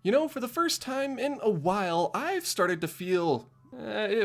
You know, for the first time in a while, I've started to feel,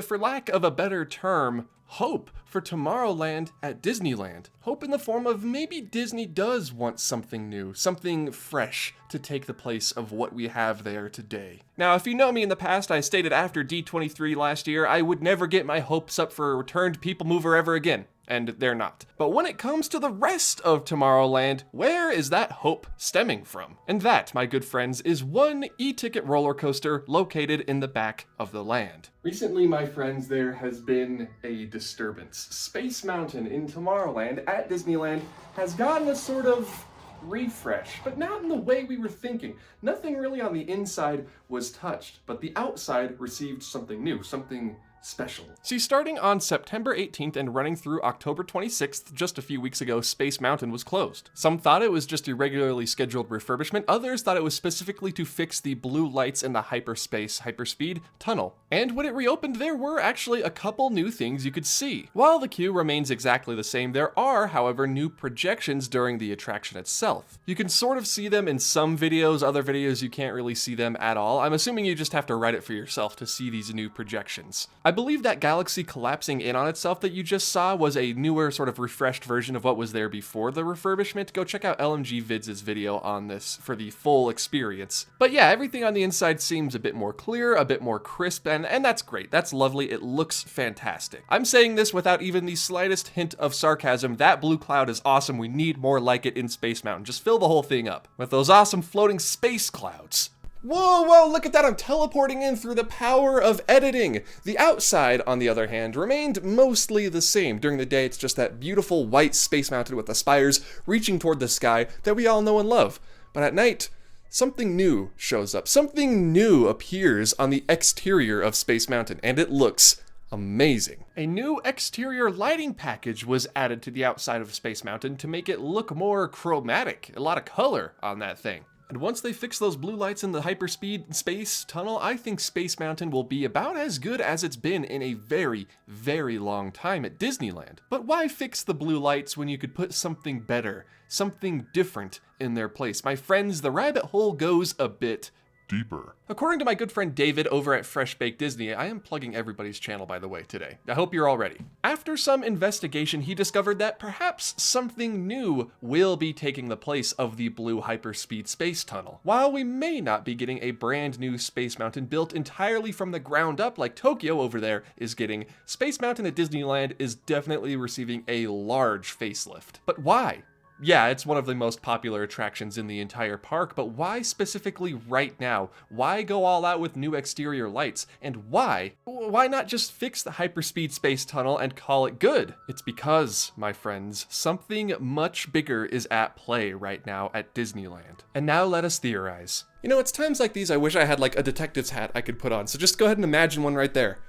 for lack of a better term, hope for Tomorrowland at Disneyland. Hope in the form of maybe Disney does want something new, something fresh to take the place of what we have there today. Now, if you know me in the past, I stated after D23 last year, I would never get my hopes up for a returned People Mover ever again. And they're not. But when it comes to the rest of Tomorrowland, where is that hope stemming from? And that, my good friends, is one e-ticket roller coaster located in the back of the land. Recently, my friends, there has been a disturbance. Space Mountain in Tomorrowland at Disneyland has gotten a sort of refresh, but not in the way we were thinking. Nothing really on the inside was touched, but the outside received something new, something special. See, starting on September 18th and running through October 26th, just a few weeks ago, Space Mountain was closed. Some thought it was just a regularly scheduled refurbishment, others thought it was specifically to fix the blue lights in the hyperspeed tunnel. And when it reopened, there were actually a couple new things you could see. While the queue remains exactly the same, there are, however, new projections during the attraction itself. You can sort of see them in some videos, other videos you can't really see them at all. I'm assuming you just have to write it for yourself to see these new projections. I believe that galaxy collapsing in on itself that you just saw was a newer, sort of refreshed version of what was there before the refurbishment. Go check out LMG Vids' video on this for the full experience. But yeah, everything on the inside seems a bit more clear, a bit more crisp, and that's great. That's lovely. It looks fantastic. I'm saying this without even the slightest hint of sarcasm. That blue cloud is awesome. We need more like it in Space Mountain. Just fill the whole thing up with those awesome floating space clouds. Whoa, look at that, I'm teleporting in through the power of editing. The outside, on the other hand, remained mostly the same. During the day, it's just that beautiful white Space Mountain with the spires reaching toward the sky that we all know and love. But at night, something new shows up. Something new appears on the exterior of Space Mountain, and it looks amazing. A new exterior lighting package was added to the outside of Space Mountain to make it look more chromatic, a lot of color on that thing. And once they fix those blue lights in the hyperspeed space tunnel, I think Space Mountain will be about as good as it's been in a very, very long time at Disneyland. But why fix the blue lights when you could put something better, something different in their place? My friends, the rabbit hole goes a bit deeper. According to my good friend David over at Fresh Baked Disney, I am plugging everybody's channel by the way today. I hope you're all ready. After some investigation, he discovered that perhaps something new will be taking the place of the blue hyperspeed space tunnel. While we may not be getting a brand new Space Mountain built entirely from the ground up like Tokyo over there is getting, Space Mountain at Disneyland is definitely receiving a large facelift. But why? Yeah, it's one of the most popular attractions in the entire park, but why specifically right now? Why go all out with new exterior lights? And why not just fix the hyperspeed space tunnel and call it good? It's because, my friends, something much bigger is at play right now at Disneyland. And now let us theorize. You know, it's times like these I wish I had like a detective's hat I could put on, so just go ahead and imagine one right there.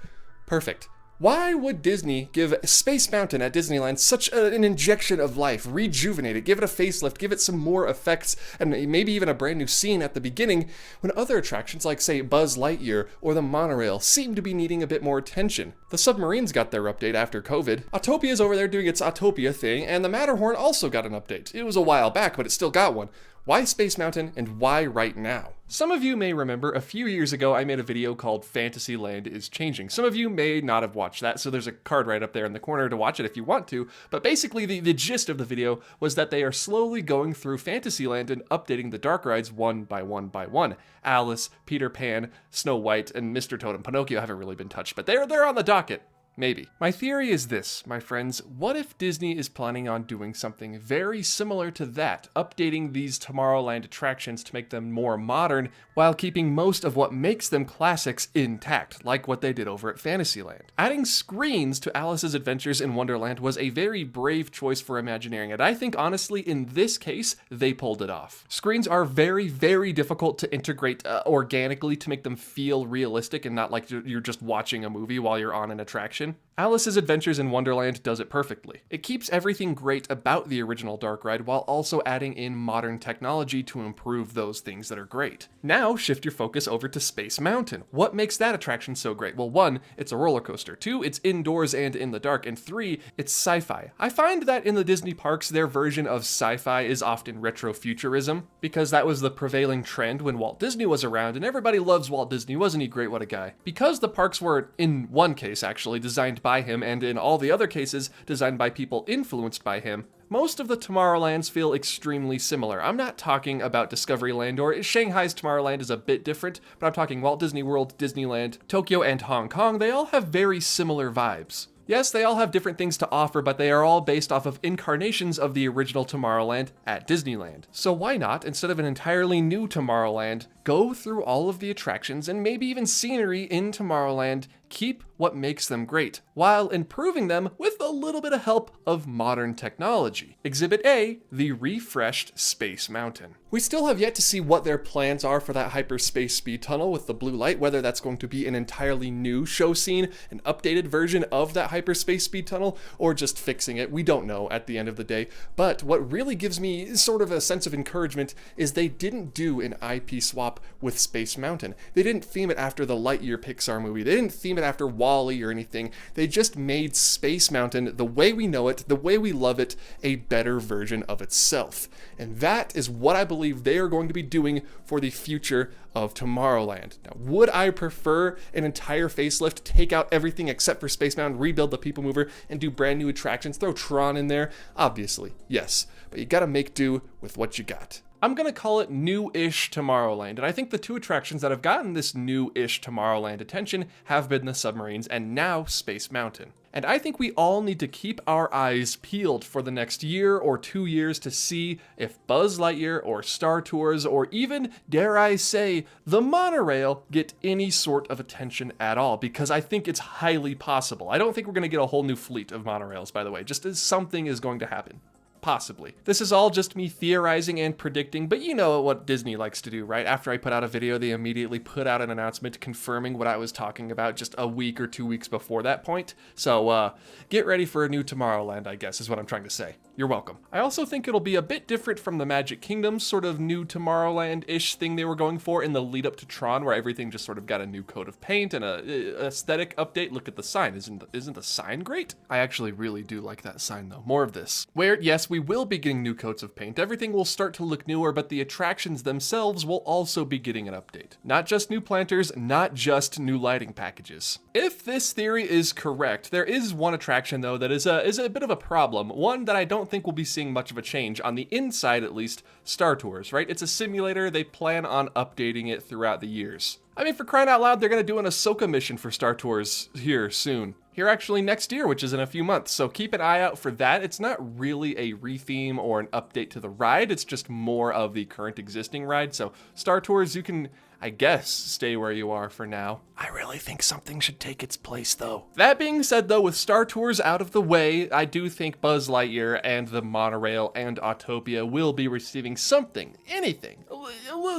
Perfect. Why would Disney give Space Mountain at Disneyland such an injection of life, rejuvenate it, give it a facelift, give it some more effects, and maybe even a brand new scene at the beginning, when other attractions like, say, Buzz Lightyear or the monorail seem to be needing a bit more attention? The submarines got their update after COVID. Autopia's over there doing its Autopia thing, and the Matterhorn also got an update. It was a while back, but it still got one. Why Space Mountain, and why right now? Some of you may remember a few years ago I made a video called Fantasyland is Changing. Some of you may not have watched that, so there's a card right up there in the corner to watch it if you want to, but basically the gist of the video was that they are slowly going through Fantasyland and updating the dark rides one by one by one. Alice, Peter Pan, Snow White, and Mr. Toad and Pinocchio haven't really been touched, but they're on the docket. Maybe. My theory is this, my friends. What if Disney is planning on doing something very similar to that, updating these Tomorrowland attractions to make them more modern while keeping most of what makes them classics intact, like what they did over at Fantasyland? Adding screens to Alice's Adventures in Wonderland was a very brave choice for Imagineering, and I think honestly in this case, they pulled it off. Screens are very, very difficult to integrate organically to make them feel realistic and not like you're just watching a movie while you're on an attraction. Alice's Adventures in Wonderland does it perfectly. It keeps everything great about the original dark ride while also adding in modern technology to improve those things that are great. Now, shift your focus over to Space Mountain. What makes that attraction so great? Well, 1, it's a roller coaster. 2, it's indoors and in the dark. And 3, it's sci-fi. I find that in the Disney parks, their version of sci-fi is often retrofuturism, because that was the prevailing trend when Walt Disney was around, and everybody loves Walt Disney. Wasn't he great? What a guy. Because the parks were, in one case actually, designed by him, and in all the other cases, designed by people influenced by him, most of the Tomorrowlands feel extremely similar. I'm not talking about Discoveryland, or Shanghai's Tomorrowland is a bit different, but I'm talking Walt Disney World, Disneyland, Tokyo, and Hong Kong. They all have very similar vibes. Yes, they all have different things to offer, but they are all based off of incarnations of the original Tomorrowland at Disneyland. So why not, instead of an entirely new Tomorrowland, go through all of the attractions and maybe even scenery in Tomorrowland, keep what makes them great, while improving them with a little bit of help of modern technology. Exhibit A, the refreshed Space Mountain. We still have yet to see what their plans are for that hyperspace speed tunnel with the blue light, whether that's going to be an entirely new show scene, an updated version of that hyperspace speed tunnel, or just fixing it. We don't know at the end of the day, but what really gives me sort of a sense of encouragement is they didn't do an IP swap with Space Mountain. They didn't theme it after the Lightyear Pixar movie. They didn't theme it after WALL-E or anything. They just made Space Mountain, the way we know it, the way we love it, a better version of itself. And that is what I believe they are going to be doing for the future of Tomorrowland. Now, would I prefer an entire facelift, take out everything except for Space Mountain, rebuild the People Mover, and do brand new attractions, throw Tron in there? Obviously, yes. But you gotta make do with what you got. I'm gonna call it new-ish Tomorrowland, and I think the 2 attractions that have gotten this new-ish Tomorrowland attention have been the submarines and now Space Mountain. And I think we all need to keep our eyes peeled for the next year or 2 years to see if Buzz Lightyear or Star Tours or even, dare I say, the monorail get any sort of attention at all, because I think it's highly possible. I don't think we're gonna get a whole new fleet of monorails, by the way, just as something is going to happen. Possibly. This is all just me theorizing and predicting, but you know what Disney likes to do, right? After I put out a video, they immediately put out an announcement confirming what I was talking about just a week or 2 weeks before that point. So get ready for a new Tomorrowland, I guess, is what I'm trying to say. You're welcome. I also think it'll be a bit different from the Magic Kingdom sort of new Tomorrowland-ish thing they were going for in the lead up to Tron, where everything just sort of got a new coat of paint and a aesthetic update. Look at the sign. Isn't the sign great? I actually really do like that sign though. More of this. Where, yes, we will be getting new coats of paint. Everything will start to look newer, but the attractions themselves will also be getting an update. Not just new planters, not just new lighting packages. If this theory is correct, there is one attraction though that is a bit of a problem. One that I don't think we'll be seeing much of a change, on the inside at least, Star Tours, right? It's a simulator. They plan on updating it throughout the years. I mean, for crying out loud, they're gonna do an Ahsoka mission for Star Tours here soon. Here actually next year, which is in a few months, so keep an eye out for that. It's not really a retheme or an update to the ride, it's just more of the current existing ride. So Star Tours, you can, I guess, stay where you are for now. I really think something should take its place though. That being said though, with Star Tours out of the way, I do think Buzz Lightyear and the monorail and Autopia will be receiving something, anything,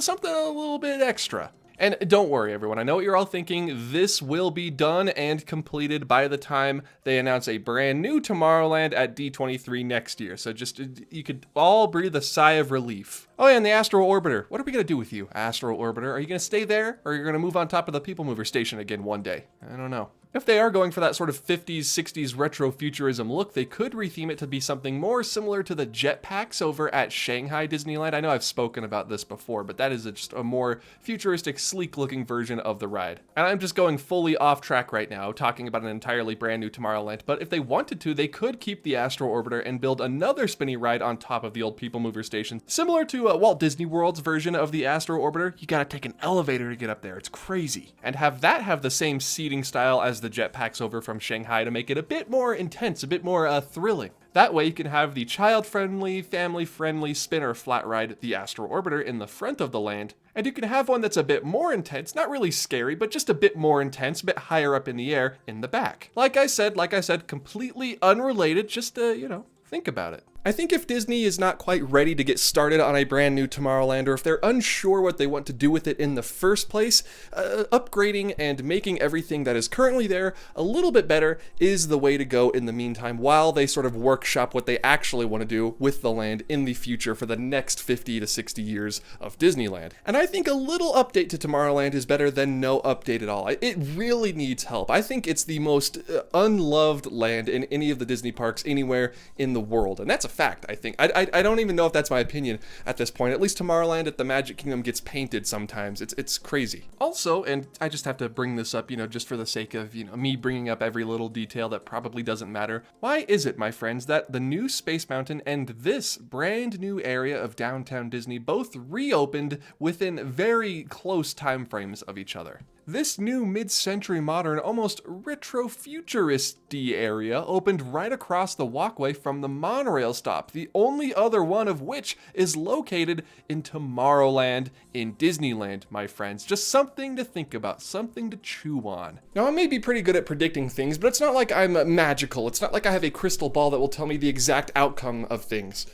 something a little bit extra. And don't worry, everyone. I know what you're all thinking. This will be done and completed by the time they announce a brand new Tomorrowland at D23 next year. So just, you could all breathe a sigh of relief. Oh yeah, and the Astro Orbiter. What are we going to do with you, Astro Orbiter? Are you going to stay there, or are you going to move on top of the People Mover station again one day? I don't know. If they are going for that sort of 50s, 60s retro futurism look, they could retheme it to be something more similar to the jetpacks over at Shanghai Disneyland. I know I've spoken about this before, but that is just a more futuristic, sleek-looking version of the ride. And I'm just going fully off track right now, talking about an entirely brand new Tomorrowland, but if they wanted to, they could keep the Astro Orbiter and build another spinny ride on top of the old People Mover station. Similar to Walt Disney World's version of the Astro Orbiter, you gotta take an elevator to get up there. It's crazy. And have that have the same seating style as the jetpacks over from Shanghai to make it a bit more intense, a bit more thrilling. That way you can have the child-friendly, family-friendly spinner flat ride, the Astro Orbiter, in the front of the land, and you can have one that's a bit more intense, not really scary, but just a bit more intense, a bit higher up in the air, in the back. Like I said, completely unrelated, just, you know, think about it. I think if Disney is not quite ready to get started on a brand new Tomorrowland, or if they're unsure what they want to do with it in the first place, upgrading and making everything that is currently there a little bit better is the way to go in the meantime, while they sort of workshop what they actually want to do with the land in the future for the next 50 to 60 years of Disneyland. And I think a little update to Tomorrowland is better than no update at all. It really needs help. I think it's the most unloved land in any of the Disney parks anywhere in the world, and that's a fact, I think. I don't even know if that's my opinion at this point. At least Tomorrowland at the Magic Kingdom gets painted sometimes. It's crazy. Also, and I just have to bring this up, just for the sake of, me bringing up every little detail that probably doesn't matter. Why is it, my friends, that the new Space Mountain and this brand new area of downtown Disney both reopened within very close time frames of each other? This new mid-century modern, almost retro-futurist-y area opened right across the walkway from the monorail stop, the only other one of which is located in Tomorrowland in Disneyland, my friends. Just something to think about, something to chew on. Now, I may be pretty good at predicting things, but it's not like I'm magical. It's not like I have a crystal ball that will tell me the exact outcome of things.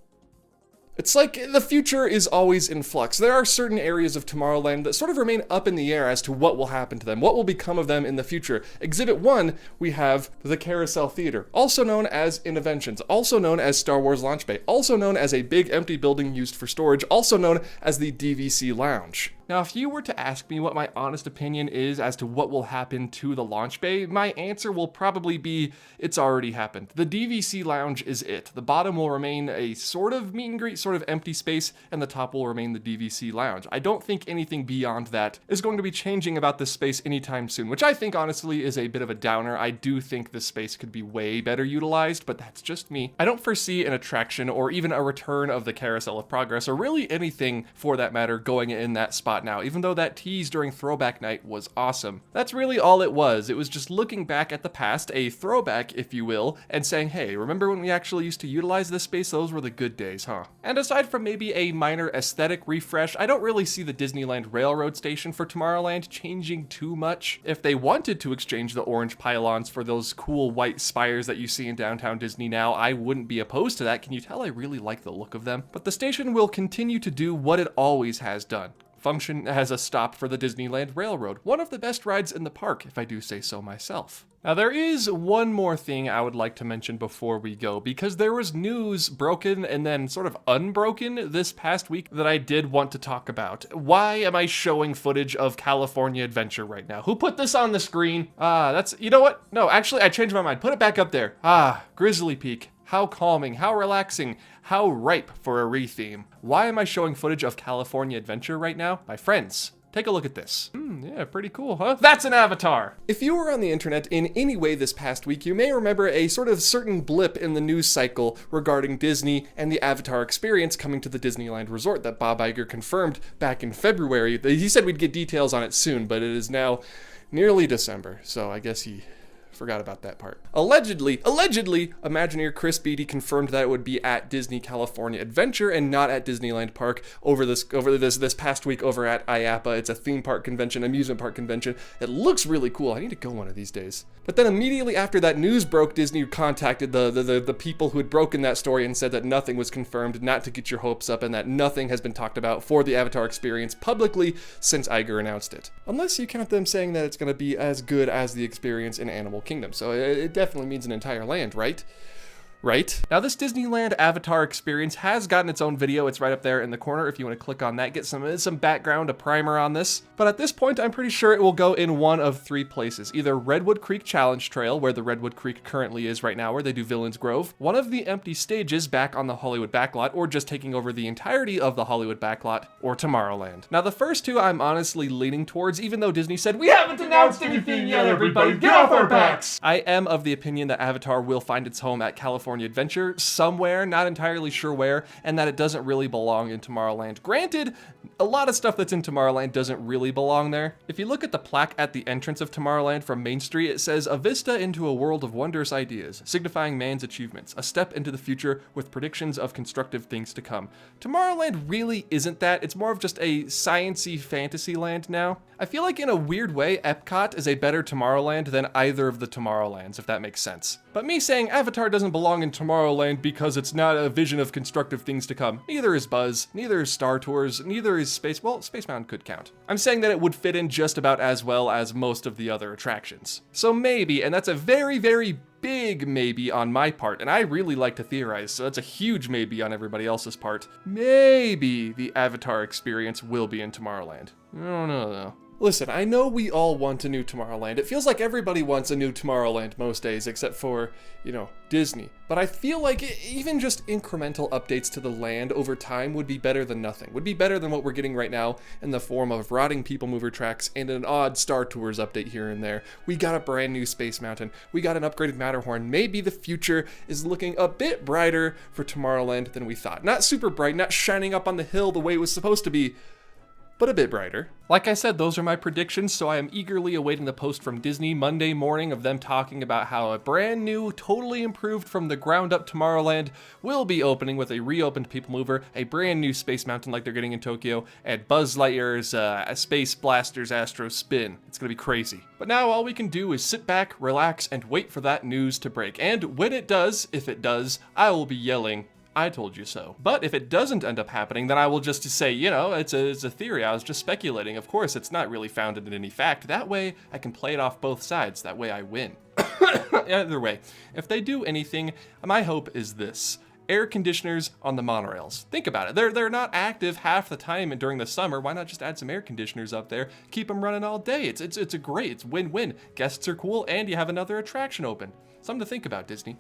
It's like the future is always in flux. There are certain areas of Tomorrowland that sort of remain up in the air as to what will happen to them, what will become of them in the future. Exhibit 1, we have the Carousel Theater, also known as Innoventions, also known as Star Wars Launch Bay, also known as a big empty building used for storage, also known as the DVC Lounge. Now, if you were to ask me what my honest opinion is as to what will happen to the launch bay, my answer will probably be, it's already happened. The DVC Lounge is it. The bottom will remain a sort of meet and greet, sort of empty space, and the top will remain the DVC Lounge. I don't think anything beyond that is going to be changing about this space anytime soon, which I think honestly is a bit of a downer. I do think this space could be way better utilized, but that's just me. I don't foresee an attraction or even a return of the Carousel of Progress, or really anything for that matter, going in that spot now, even though that tease during Throwback Night was awesome. That's really all it was. It was just looking back at the past, a throwback, if you will, and saying, hey, remember when we actually used to utilize this space? Those were the good days, huh? And aside from maybe a minor aesthetic refresh, I don't really see the Disneyland Railroad Station for Tomorrowland changing too much. If they wanted to exchange the orange pylons for those cool white spires that you see in downtown Disney now, I wouldn't be opposed to that. Can you tell I really like the look of them? But the station will continue to do what it always has done. Function as a stop for the Disneyland Railroad, one of the best rides in the park, if I do say so myself. Now, there is one more thing I would like to mention before we go, because there was news broken and then sort of unbroken this past week that I did want to talk about. Why am I showing footage of California Adventure right now? Who put this on the screen? You know what? No, actually, I changed my mind. Put it back up there. Grizzly Peak. How calming, how relaxing, how ripe for a re-theme. Why am I showing footage of California Adventure right now? My friends, take a look at this. Yeah, pretty cool, huh? That's an avatar! If you were on the internet in any way this past week, you may remember a sort of certain blip in the news cycle regarding Disney and the Avatar experience coming to the Disneyland Resort that Bob Iger confirmed back in February. He said we'd get details on it soon, but it is now nearly December, so I guess he forgot about that part. Allegedly, Imagineer Chris Beatty confirmed that it would be at Disney California Adventure and not at Disneyland Park over this past week over at IAAPA. It's a theme park convention, amusement park convention. It looks really cool. I need to go one of these days. But then immediately after that news broke, Disney contacted the people who had broken that story and said that nothing was confirmed, not to get your hopes up, and that nothing has been talked about for the Avatar experience publicly since Iger announced it. Unless you count them saying that it's going to be as good as the experience in Animal Kingdom. So it definitely means an entire land, right? Right? Now, this Disneyland Avatar experience has gotten its own video. It's right up there in the corner if you want to click on that, get some background, a primer on this. But at this point, I'm pretty sure it will go in one of three places. Either Redwood Creek Challenge Trail, where the Redwood Creek currently is right now, where they do Villains Grove, one of the empty stages back on the Hollywood backlot, or just taking over the entirety of the Hollywood backlot, or Tomorrowland. Now, the first two I'm honestly leaning towards, even though Disney said, we haven't announced anything yet, everybody, get off our backs! I am of the opinion that Avatar will find its home at California Adventure somewhere, not entirely sure where, and that it doesn't really belong in Tomorrowland. Granted, a lot of stuff that's in Tomorrowland doesn't really belong there. If you look at the plaque at the entrance of Tomorrowland from Main Street, it says, "A vista into a world of wondrous ideas, signifying man's achievements, a step into the future with predictions of constructive things to come." Tomorrowland really isn't that. It's more of just a science-y fantasy land now. I feel like in a weird way, Epcot is a better Tomorrowland than either of the Tomorrowlands, if that makes sense. But me saying Avatar doesn't belong belong in Tomorrowland because it's not a vision of constructive things to come. Neither is Buzz, neither is Star Tours, neither is Space... Well, Space Mountain could count. I'm saying that it would fit in just about as well as most of the other attractions. So maybe, and that's a very, very big maybe on my part, and I really like to theorize, so that's a huge maybe on everybody else's part. Maybe the Avatar experience will be in Tomorrowland. I don't know though. Listen, I know we all want a new Tomorrowland. It feels like everybody wants a new Tomorrowland most days, except for, you know, Disney. But I feel like even just incremental updates to the land over time would be better than nothing. Would be better than what we're getting right now in the form of rotting people mover tracks and an odd Star Tours update here and there. We got a brand new Space Mountain. We got an upgraded Matterhorn. Maybe the future is looking a bit brighter for Tomorrowland than we thought. Not super bright, not shining up on the hill the way it was supposed to be, but a bit brighter. Like I said, those are my predictions, so I am eagerly awaiting the post from Disney Monday morning of them talking about how a brand new, totally improved from the ground up Tomorrowland will be opening with a reopened People Mover, a brand new Space Mountain like they're getting in Tokyo, and Buzz Lightyear's Space Blaster's Astro Spin. It's gonna be crazy. But now all we can do is sit back, relax, and wait for that news to break. And when it does, if it does, I will be yelling, I told you so. But if it doesn't end up happening, then I will just say, you know, it's a theory. I was just speculating. Of course, it's not really founded in any fact. That way, I can play it off both sides. That way, I win. Either way, if they do anything, my hope is this. Air conditioners on the monorails. Think about it. They're not active half the time during the summer. Why not just add some air conditioners up there? Keep them running all day. It's a great, it's win-win. Guests are cool, and you have another attraction open. Something to think about, Disney.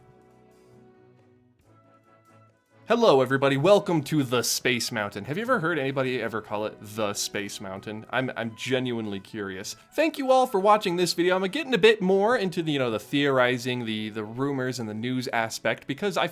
Hello everybody, welcome to the Space Mountain. Have you ever heard anybody ever call it the Space Mountain? I'm genuinely curious. Thank you all for watching this video. I'm getting a bit more into the, the theorizing, the rumors and the news aspect because I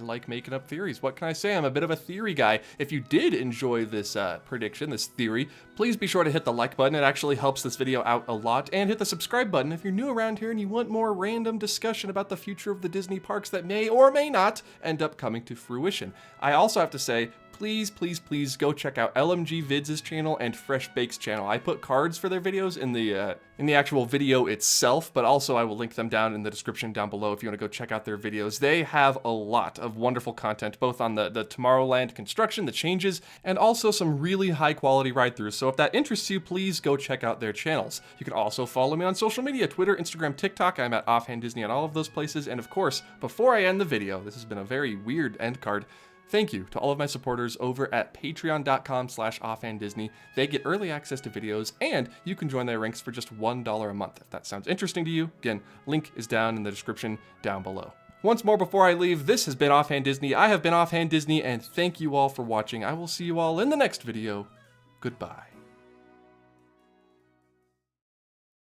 like making up theories. What can I say? I'm a bit of a theory guy. If you did enjoy this prediction, this theory, please be sure to hit the like button. It actually helps this video out a lot, and hit the subscribe button if you're new around here and you want more random discussion about the future of the Disney parks that may or may not end up coming to fruition. I also have to say, please, please, please go check out LMG Vids' channel and Fresh Bake's channel. I put cards for their videos in the actual video itself, but also I will link them down in the description down below if you want to go check out their videos. They have a lot of wonderful content, both on the Tomorrowland construction, the changes, and also some really high quality ride-throughs. So if that interests you, please go check out their channels. You can also follow me on social media, Twitter, Instagram, TikTok. I'm at Offhand Disney on all of those places. And of course, before I end the video, this has been a very weird end card. Thank you to all of my supporters over at patreon.com/offhanddisney. They get early access to videos, and you can join their ranks for just $1 a month. If that sounds interesting to you, again, link is down in the description down below. Once more before I leave, this has been Offhand Disney. I have been Offhand Disney, and thank you all for watching. I will see you all in the next video. Goodbye.